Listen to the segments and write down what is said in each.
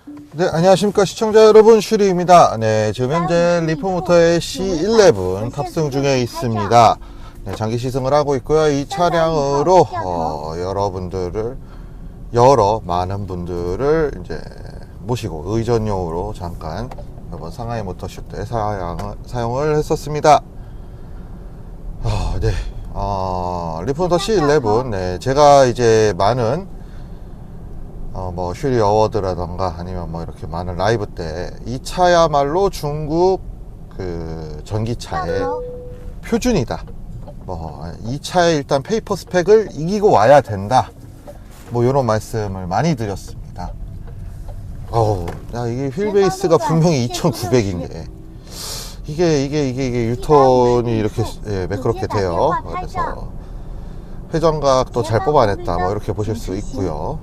네, 안녕하십니까 시청자 여러분, 슈리입니다. 네, 지금 현재 리포모터의 C11 탑승 중에 있습니다. 네, 장기 시승을 하고 있고요. 이 차량으로 많은 분들을 이제 모시고 의전용으로 잠깐 이번 상하이 모터쇼 때 사용을 했었습니다. 네, 리포모터 C11, 네, 제가 이제 많은 뭐 슈리 어워드라던가 아니면 뭐 이렇게 많은 라이브 때 이 차야말로 중국 그 전기차의 표준이다. 뭐 이 차의 일단 페이퍼 스펙을 이기고 와야 된다. 뭐 이런 말씀을 많이 드렸습니다. 야, 이게 휠 베이스가 분명히 2,900인데 이게 유턴이 이렇게 매끄럽게 돼요. 그래서 회전각도 잘 뽑아냈다, 뭐 이렇게 보실 수 있고요.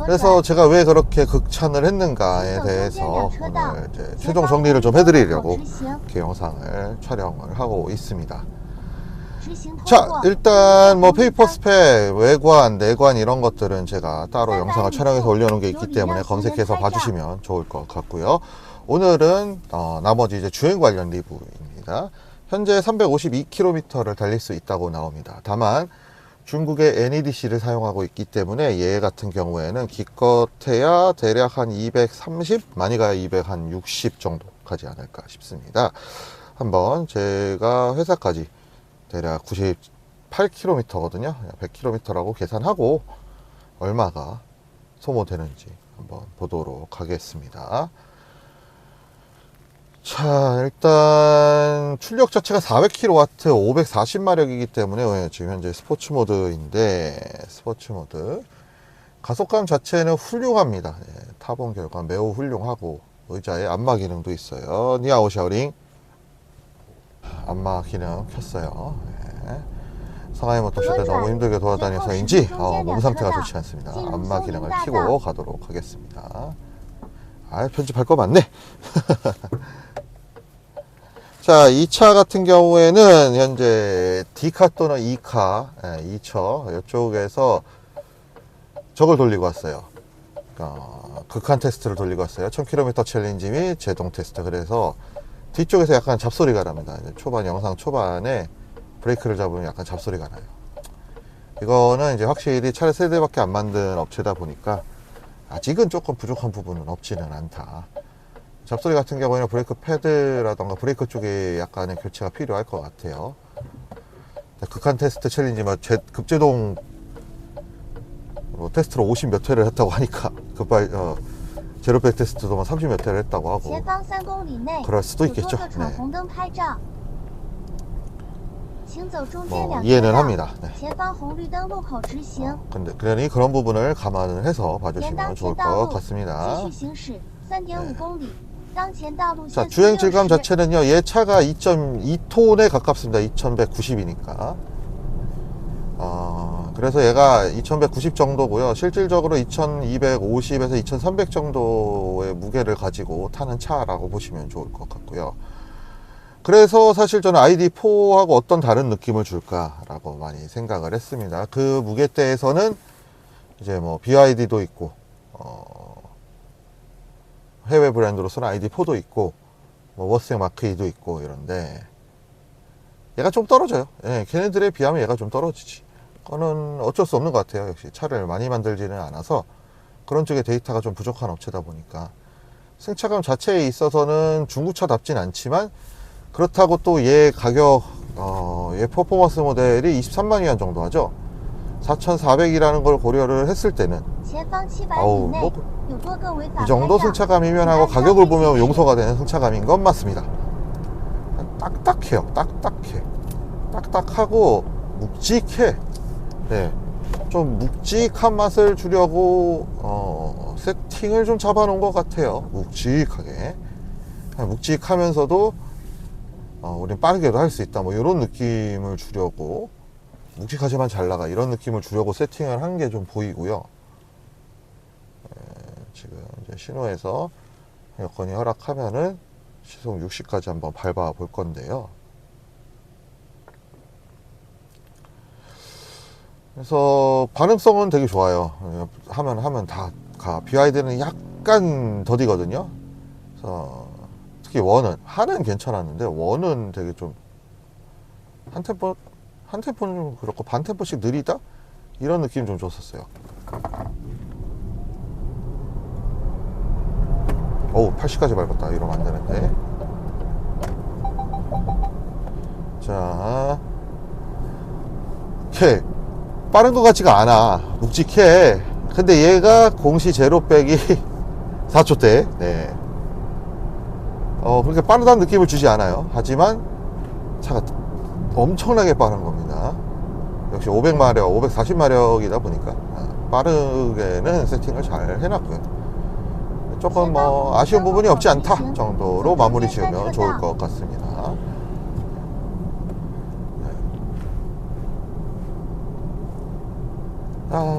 그래서 제가 왜 그렇게 극찬을 했는가에 대해서 오늘 이제 최종 정리를 좀 해드리려고 이렇게 영상을 촬영을 하고 있습니다. 자, 일단 뭐 페이퍼 스펙, 외관, 내관 이런 것들은 제가 따로 영상을 촬영해서 올려놓은 게 있기 때문에 검색해서 봐주시면 좋을 것 같고요. 오늘은 나머지 이제 주행 관련 리뷰입니다. 현재 352km를 달릴 수 있다고 나옵니다. 다만 중국의 NEDC를 사용하고 있기 때문에 얘 같은 경우에는 기껏해야 대략 한 230, 많이 가야 260 정도 가지 않을까 싶습니다. 한번 제가 회사까지 대략 98km거든요. 100km라고 계산하고 얼마가 소모되는지 한번 보도록 하겠습니다. 자, 일단 출력 자체가 400kW 540마력이기 때문에 지금 현재 스포츠 모드인데, 스포츠 모드 가속감 자체는 훌륭합니다. 타본 결과 매우 훌륭하고 의자에 안마 기능도 있어요. 니아오 샤오링 안마 기능 켰어요. 상하이 모터쇼 때 너무 힘들게 돌아다녀서인지 몸 상태가 좋지 않습니다. 안마 기능을 켜고 가도록 하겠습니다. 편집할 거 많네. 자, 이 차 같은 경우에는 현재 D카 또는 E카, 이처 이쪽에서 저걸 돌리고 왔어요. 극한 테스트를 돌리고 왔어요. 1000km 챌린지 및 제동 테스트. 그래서 뒤쪽에서 약간 잡소리가 납니다. 영상 초반에 브레이크를 잡으면 약간 잡소리가 나요. 이거는 이제 확실히 차를 3대밖에 안 만든 업체다 보니까 아직은 조금 부족한 부분은 없지는 않다. 잡소리 같은 경우에는 브레이크 패드라던가 브레이크 쪽에 약간의 교체가 필요할 것 같아요. 극한 테스트 챌린지 급제동 테스트로 50 몇 회를 했다고 하니까 제로백 테스트도 30 몇 회를 했다고 하고 그럴 수도 있겠죠. 네. 뭐 이해는 합니다. 네. 근데 그러니 그런 부분을 감안을 해서 봐주시면 좋을 것 같습니다. 네. 자, 주행 질감 자체는요, 얘 차가 2.2톤에 가깝습니다. 2190이니까. 그래서 얘가 2190 정도고요. 실질적으로 2250에서 2300 정도의 무게를 가지고 타는 차라고 보시면 좋을 것 같고요. 그래서 사실 저는 ID4하고 어떤 다른 느낌을 줄까라고 많이 생각을 했습니다. 그 무게대에서는 이제 뭐 BYD도 있고, 해외 브랜드로서는 ID4도 있고, 뭐 워스텍 마크2도 있고 이런데 얘가 좀 떨어져요. 걔네들에 비하면 얘가 좀 떨어지지. 그거는 어쩔 수 없는 것 같아요. 역시 차를 많이 만들지는 않아서 그런 쪽에 데이터가 좀 부족한 업체다 보니까 승차감 자체에 있어서는 중국차답진 않지만, 그렇다고 또 얘 가격, 얘 퍼포먼스 모델이 23만 위안 정도 하죠. 4,400이라는 걸 고려를 했을 때는 이 정도 승차감이면 하고 가격을 보면 용서가 되는 승차감인 건 맞습니다. 딱딱해요. 딱딱하고 묵직해. 네, 좀 묵직한 맛을 주려고 세팅을 좀 잡아놓은 것 같아요. 묵직하면서도 우린 빠르게도 할 수 있다, 뭐 이런 느낌을 주려고, 묵직하지만 잘 나가 이런 느낌을 주려고 세팅을 한 게 좀 보이고요. 지금 이제 신호에서 여건이 허락하면은 시속 60까지 한번 밟아 볼 건데요. 그래서 반응성은 되게 좋아요. 하면 다 BYD는 약간 더디거든요. 그래서 특히 원은, 하는 괜찮았는데 원은 되게 좀 한 템포는 그렇고 반 템포씩 느리다? 이런 느낌 좀 줬었어요. 어우, 80까지 밟았다. 이러면 안 되는데. 자, 걔 빠른 것 같지가 않아. 묵직해. 근데 얘가 공시 제로 빼기 4초대. 네. 그렇게 빠르다는 느낌을 주지 않아요. 하지만 차가 엄청나게 빠른 겁니다. 역시 500마력, 540마력이다 보니까 빠르게는 세팅을 잘 해놨고요. 조금 뭐 아쉬운 부분이 없지 않다 정도로 마무리 지으면 좋을 것 같습니다.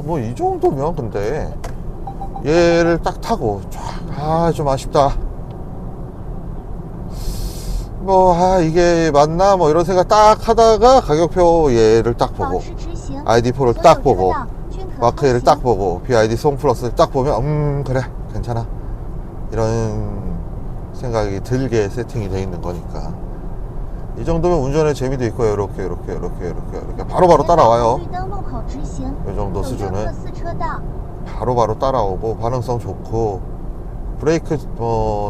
뭐 이 정도면 근데 얘를 딱 타고 좀 아쉽다. 이게 맞나 뭐 이런 생각 딱 하다가 가격표 얘를 딱 보고 ID4를 딱 보고 마크1을 딱 보고 BYD 송 플러스를 딱 보면 그래 괜찮아 이런 생각이 들게 세팅이 되어 있는 거니까 이 정도면 운전의 재미도 있고요. 이렇게 바로바로 따라와요. 이 정도 수준은 바로바로 따라오고 반응성 좋고 브레이크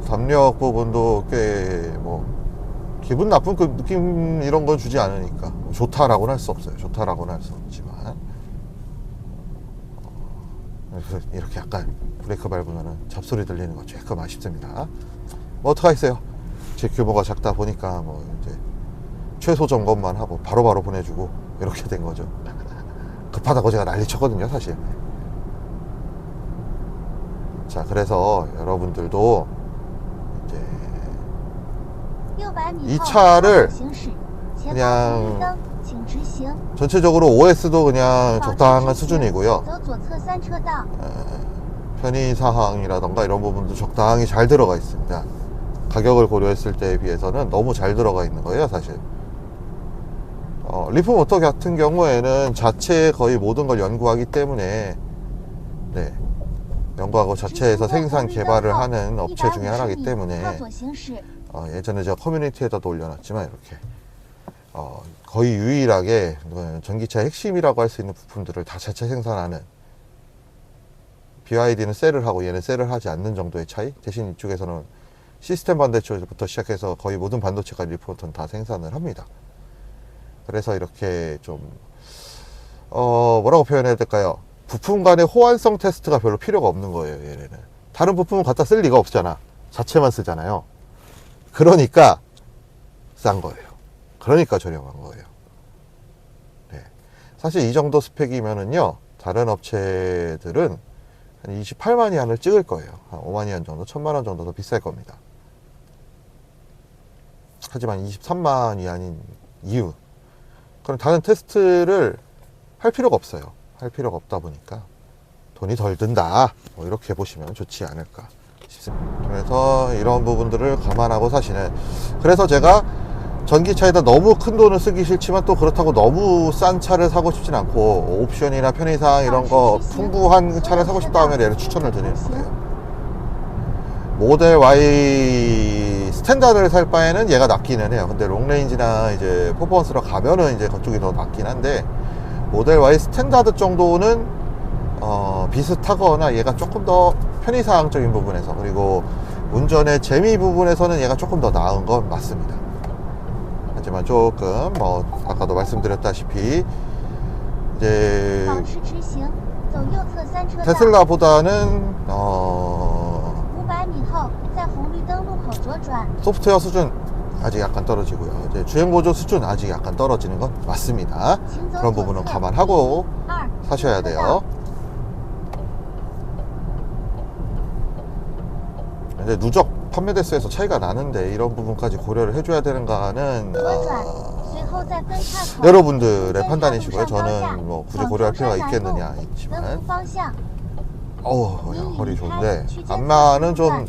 담력 부분도 꽤 기분 나쁜 그 느낌 이런 건 주지 않으니까 좋다라고는 할 수 없어요. 좋다라고는 할 수 없지만 이렇게 약간 브레이크 밟으면 잡소리 들리는 거 조금 아쉽습니다. 어떡하겠어요. 제 규모가 작다 보니까 이제 최소 점검만 하고 바로바로 보내주고 이렇게 된 거죠. 급하다고 제가 난리 쳤거든요 사실. 자, 그래서 여러분들도 이제 이 차를 그냥 전체적으로 OS도 그냥 적당한 수준이고요. 편의사항이라던가 이런 부분도 적당히 잘 들어가 있습니다. 가격을 고려했을 때에 비해서는 너무 잘 들어가 있는 거예요 사실. 리프모터 같은 경우에는 자체 거의 모든 걸 연구하기 때문에 연구하고 자체에서 생산 개발을 하는 업체 중에 하나이기 때문에 예전에 제가 커뮤니티에다도 올려놨지만 이렇게 거의 유일하게 전기차의 핵심이라고 할 수 있는 부품들을 다 자체 생산하는, BYD는 셀을 하고 얘는 셀을 하지 않는 정도의 차이. 대신 이쪽에서는 시스템 반도체부터 시작해서 거의 모든 반도체까지 리포트는 다 생산을 합니다. 그래서 이렇게 좀 뭐라고 표현해야 될까요? 부품 간의 호환성 테스트가 별로 필요가 없는 거예요. 얘네는 다른 부품은 갖다 쓸 리가 없잖아. 자체만 쓰잖아요. 그러니까 싼 거예요. 그러니까 저렴한 거예요. 네. 사실 이 정도 스펙이면은요, 다른 업체들은 한 28만 위안을 찍을 거예요. 한 5만 위안 정도, 1000만 원 정도 더 비쌀 겁니다. 하지만 23만 위안인 이유, 그럼 다른 테스트를 할 필요가 없어요. 할 필요가 없다 보니까 돈이 덜 든다, 뭐 이렇게 보시면 좋지 않을까 싶습니다. 그래서 이런 부분들을 감안하고 사시는, 그래서 제가 전기차에다 너무 큰 돈을 쓰기 싫지만 또 그렇다고 너무 싼 차를 사고 싶진 않고, 옵션이나 편의사항 이런 거 풍부한 차를 사고 싶다 하면 얘를 추천을 드리는 거예요. 모델 Y 스탠다드를 살 바에는 얘가 낫기는 해요. 근데 롱레인지나 이제 퍼포먼스로 가면은 이제 그쪽이 더 낫긴 한데, 모델 Y 스탠다드 정도는 비슷하거나 얘가 조금 더 편의사항적인 부분에서, 그리고 운전의 재미 부분에서는 얘가 조금 더 나은 건 맞습니다. 하지만 조금 아까도 말씀드렸다시피 이제 테슬라보다는 소프트웨어 수준 아직 약간 떨어지고요. 이제 주행보조 수준 아직 약간 떨어지는 건 맞습니다. 그런 부분은 감안하고 사셔야 돼요. 이제 누적 판매 대수에서 차이가 나는데 이런 부분까지 고려를 해줘야 되는가는 여러분들의 판단이시고요. 저는 뭐 굳이 고려할 필요가 있겠느냐 있지만, 허리 좋은데 안마는 좀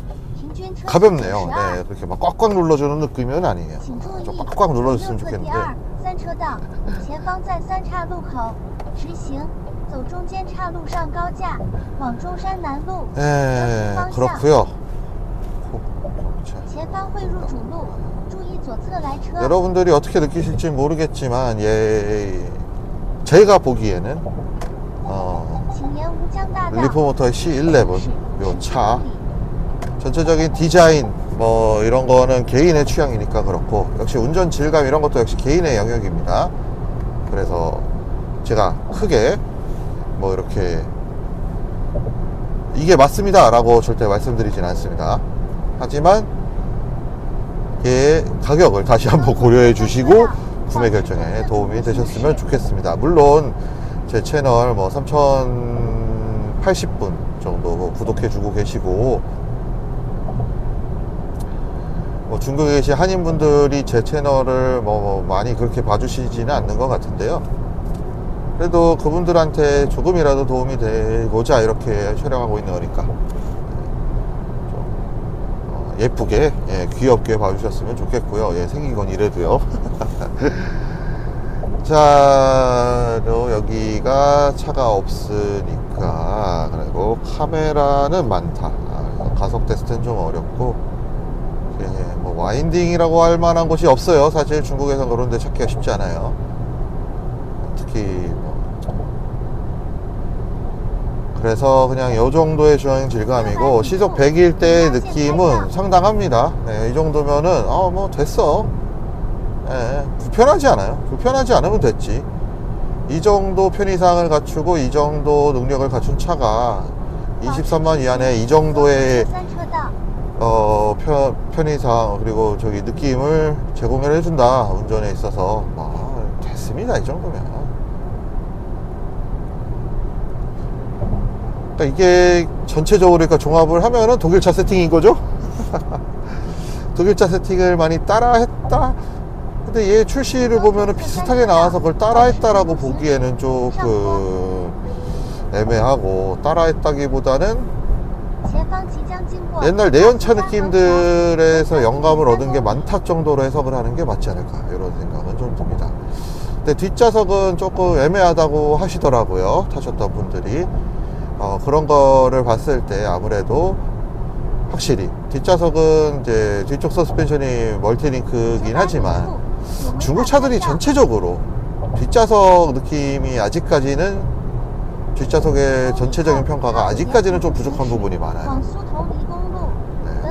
가볍네요. 네, 그렇게 막 꽉꽉 눌러주는 느낌은 아니에요. 좀 꽉꽉 눌러줬으면 좋겠는데. 直行，走中间岔路上高架，往中山南路 예, 方向。 그렇고요. 前方会入主路，注意左侧来车。 여러분들이 어떻게 느끼실지 모르겠지만 제가 보기에는 请沿吴江大道 리포모터의 C11 요 차 전체적인 디자인 뭐 이런 거는 개인의 취향이니까 그렇고, 역시 운전 질감 이런 것도 역시 개인의 영역입니다. 그래서 제가 크게 뭐 이렇게 이게 맞습니다 라고 절대 말씀드리진 않습니다. 하지만 가격을 다시 한번 고려해 주시고 구매 결정에 도움이 되셨으면 좋겠습니다. 물론 제 채널 뭐 3080분 정도 구독해 주고 계시고, 뭐 중국에 계신 한인분들이 제 채널을 뭐 많이 그렇게 봐주시지는 않는 것 같은데요. 그래도 그분들한테 조금이라도 도움이 되고자 이렇게 촬영하고 있는 거니까 좀 예쁘게, 귀엽게 봐주셨으면 좋겠고요. 생긴 건 이래도요. 자, 여기가 차가 없으니까, 그리고 카메라는 많다. 가속 테스트는 좀 어렵고, 뭐 와인딩이라고 할 만한 곳이 없어요. 사실 중국에선 그런 데 찾기가 쉽지 않아요. 특히 그래서 그냥 요 정도의 주행 질감이고, 시속 100일 때의 느낌은 상당합니다. 이 정도면은 뭐 됐어. 불편하지 않아요. 불편하지 않으면 됐지. 이 정도 편의상을 갖추고 이 정도 능력을 갖춘 차가 23만 이하에 이 정도의 편의상 그리고 저기 느낌을 제공을 해준다, 운전에 있어서 됐습니다. 이 정도면. 그러니까 이게 전체적으로 그러니까 종합을 하면은 독일차 세팅인 거죠. 독일차 세팅을 많이 따라했다. 근데 얘 출시를 보면은 비슷하게 나와서 그걸 따라했다라고 보기에는 조금 애매하고, 따라했다기보다는 옛날 내연차 느낌들에서 영감을 얻은 게 많다 정도로 해석을 하는 게 맞지 않을까, 이런 생각은 좀 듭니다. 근데 뒷좌석은 조금 애매하다고 하시더라고요, 타셨던 분들이. 그런 거를 봤을 때 아무래도 확실히 뒷좌석은 이제 뒤쪽 서스펜션이 멀티링크긴 하지만, 중국 차들이 전체적으로 뒷좌석 느낌이 아직까지는, 뒷좌석의 전체적인 평가가 아직까지는 좀 부족한 부분이 많아요.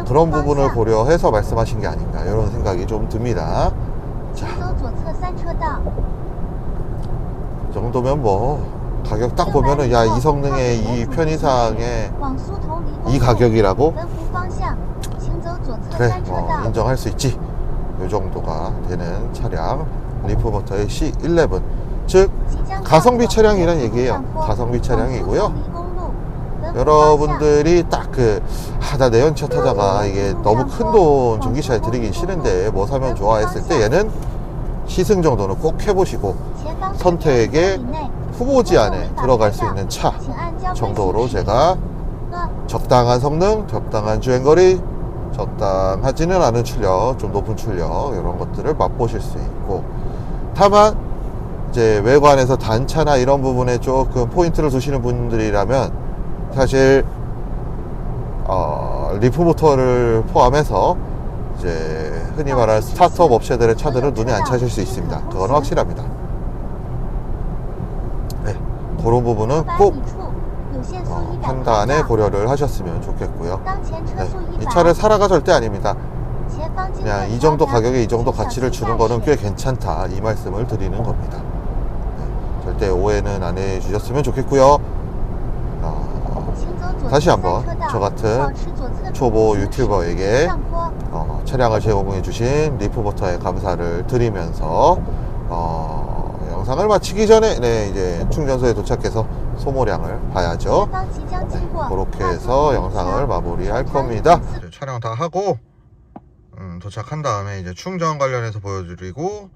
그런 부분을 고려해서 말씀하신 게 아닌가, 이런 생각이 좀 듭니다. 자, 이 정도면 뭐 가격 딱 보면은 야, 이 성능의 이 편의상에 이 가격이라고? 그래, 인정할 수 있지. 이 정도가 되는 차량, 리포모터의 C11, 즉 가성비 차량이란 얘기예요. 가성비 차량이고요. 여러분들이 딱 나 내연차 타다가 이게 너무 큰 돈 전기차에 들이긴 싫은데 뭐 사면 좋아 했을 때, 얘는 시승 정도는 꼭 해보시고 선택의 후보지 안에 들어갈 수 있는 차 정도로 제가 적당한 성능, 적당한 주행거리, 적당하지는 않은 출력, 좀 높은 출력, 이런 것들을 맛보실 수 있고, 다만 이제 외관에서 단차나 이런 부분에 조금 포인트를 두시는 분들이라면 사실 리포모터를 포함해서 이제 흔히 말하는 스타트업 업체들의 차들은 눈에 안 차실 수 있습니다. 그건 확실합니다. 그런 부분은 꼭 판단에 고려를 하셨으면 좋겠고요. 이 차를 사라가 절대 아닙니다. 그냥 이 정도 가격에 이 정도 가치를 주는 거는 꽤 괜찮다, 이 말씀을 드리는 겁니다. 절대 오해는 안 해주셨으면 좋겠고요. 다시 한번 저 같은 초보 유튜버에게 차량을 제공해 주신 리포모터에 감사를 드리면서 영상을 마치기 전에 이제 충전소에 도착해서 소모량을 봐야죠. 그렇게 해서 영상을 마무리할 겁니다. 촬영 다 하고 도착한 다음에 이제 충전 관련해서 보여드리고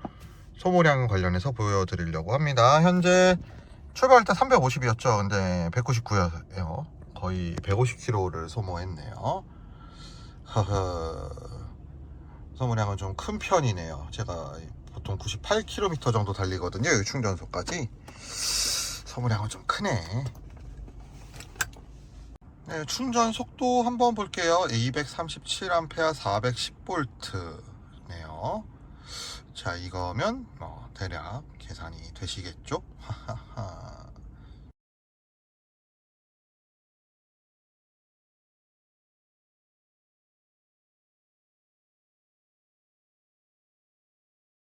소모량 관련해서 보여드리려고 합니다. 현재 출발할 때 350이었죠. 근데 199였어요. 거의 150km를 소모했네요. 소모량은 좀 큰 편이네요. 제가 보통 98km 정도 달리거든요, 여기 충전소까지. 소모량은 좀 크네. 네, 충전 속도 한번 볼게요. 237A 410V네요. 자, 이거면 대략 계산이 되시겠죠? 하하하.